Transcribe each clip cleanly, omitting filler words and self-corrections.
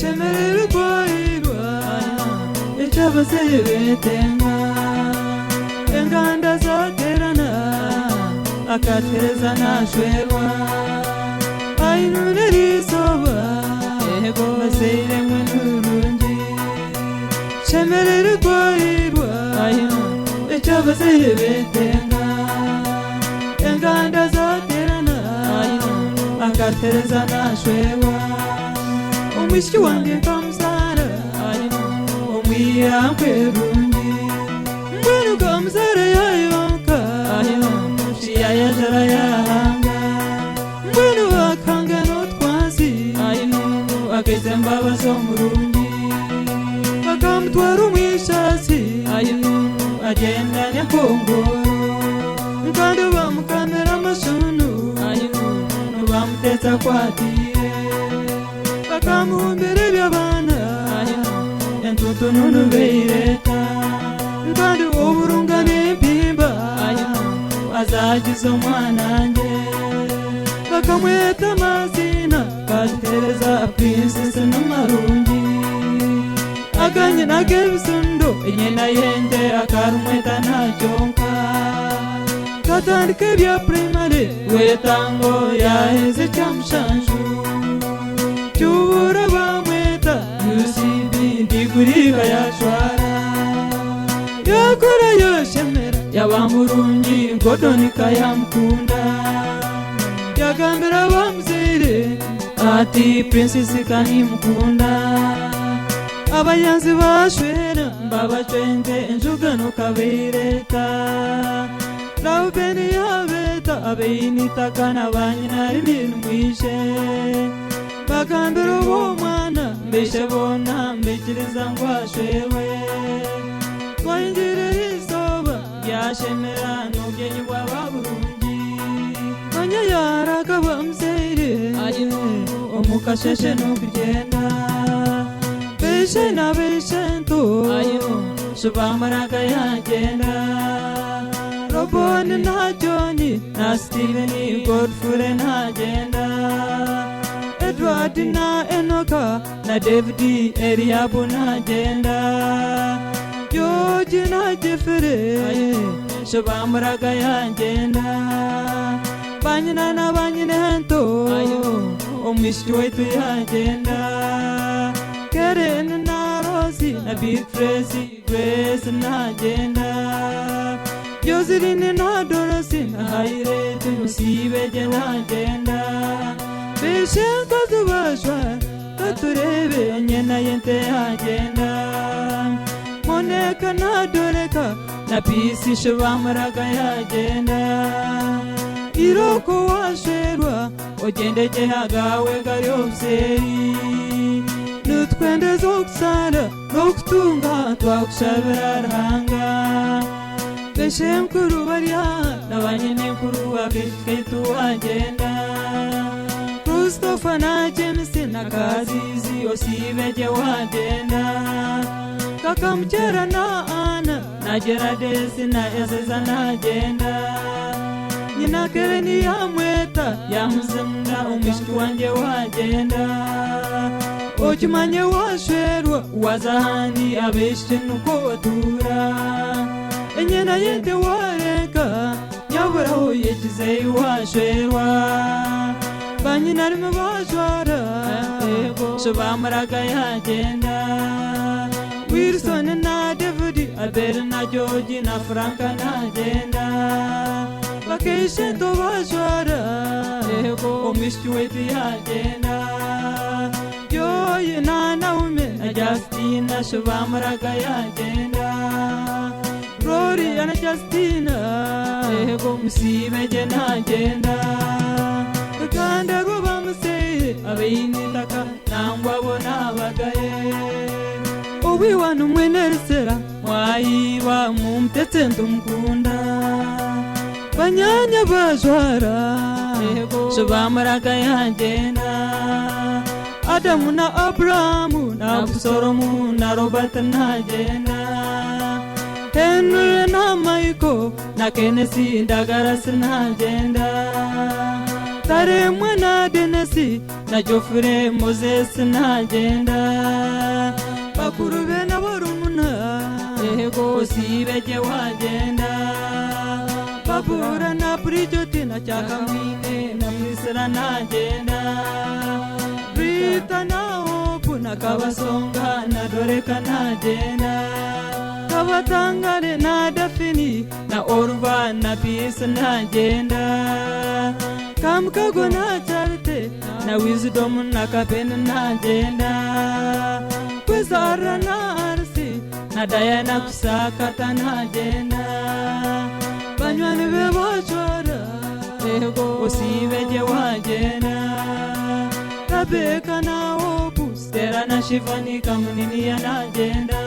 shemerera kwairwa echabasebetema enganda zaterana akatereza nashwerwa ainunerisoba ego baseire mwenurungi shemerera kwairwa echabasebetema enganda zaterana akatereza nashwerwa umwishiki wange kamusara umwira kwerungi mbwenu kamusara yayonka shiyayajara yahanga mbwenu akanga notwasi akeze mbabazo murungi bakamutwara umwishasi agenda nyakongoro kandi bamukamera amashunu bamuteza kwatiye bakamuhumbira iby'abana entutu n'unubeireta kandi uburungane mpimba azagize umwanange bakamweta amazina katereza princess n'amarungi aganye nagebisundo inyena yende akarumweta nacyonka katandika bya primary wetango yaheze cyamushanju cyubura bamweta UCB ndiguriga yashwara yakora yoshemera yabamurungi ngodonika yamukunda yagambira bamuzire ati princess kanimukunda abayanzi bashwera mbabacwende njugano kabireta Laubeni yabeta abeinitaka banyina ibintu mwishe bakambira uwo mwana mbeshe bona mbekiriza ngwashwewe twayingire isoba yashemera n'ubyenyi bw'ababurungi banya yaraga bamuzire omukasheshe n'okugenda beshe na beshe nto shubamaraga yagenda Robon na Johnny na Steven Godfrey na Jenda Edward na Enoka na David Eriabu na Jenda George na Jeffrey Shubamraga ya Jenda Banyina na banyina nto Omishki wetu ya Jenda Karen na Rosie na Big Tracy Grace na Jenda Joseline na Dorothy na Hairete musibeje na Jenda Bishenka tubashwa katurebe nyena yente agenda Moneka na Doreka na Pisi shubamaraga ya Jenda Iroko washerwa ogendeje hagawe garyobseri Nutwende zoksara nokutunga twakushabira ranga Beshem kuru barya nabanyene kuru aketu agenda Christopher na James na Kazizi osibeje wagenda Kakamchera na Ana na Gerades na Ezeza na agenda Nina Kereni ya mweta ya mzimda umishki wanje wagenda Ochimanye washwerwa wazahani abeshte nuko watura Enyena yente wareka nyaburaho yegize washwerwa banyina rimwe bashwara shubamaraga yagenda Wilson na David Albert na George na Franka na Jenda bakeshe to bashwara omishki wetu yagenda Joy na Naomi na Justin na shubamaraga yagenda Rory and Justina ego musibeje na Jenda Kanda go bamuse abeinitaka nangwa bona bagaye Obi wanu mwenersera mwayiba mumtete ndumkunda Banyanya bajwara shubamaraga ya Jenda Adamu na Abrahamu na Absalomu na Robert na Jenda Henry na Michael na Kennedy ndagaras na Jenda Tare mwana Denesi na Jofre Moses nagenda bakurube na barumuna ego sibeje wagenda babura na Bridget na Chakamine na Misra nagenda Rita na Opuna Kabasonga na Doreka nagenda Kabatangare na Dafini na Orva na Peace nagenda Kamkago na Charity na Wisdom na Kapen nagenda Kwezara na Arsi na Diana Kusakata nagenda Banywani bebochora ego osibeje wagenda Tabeka na Opus Tera na Shivani Kamunini ya nagenda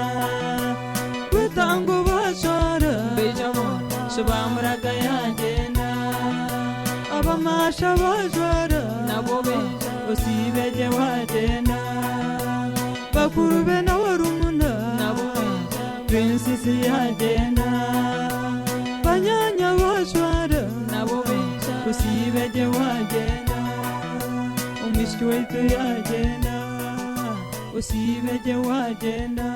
Wetango bachora Bejamona Subamraga yagenda Abamasha bajwara nabo beja osibeje wagenda Bakurube na warumuna nabo beja Princess yagenda Banyanya bajwara nabo beja osibeje wagenda Umishki wetu yagenda osibeje wagenda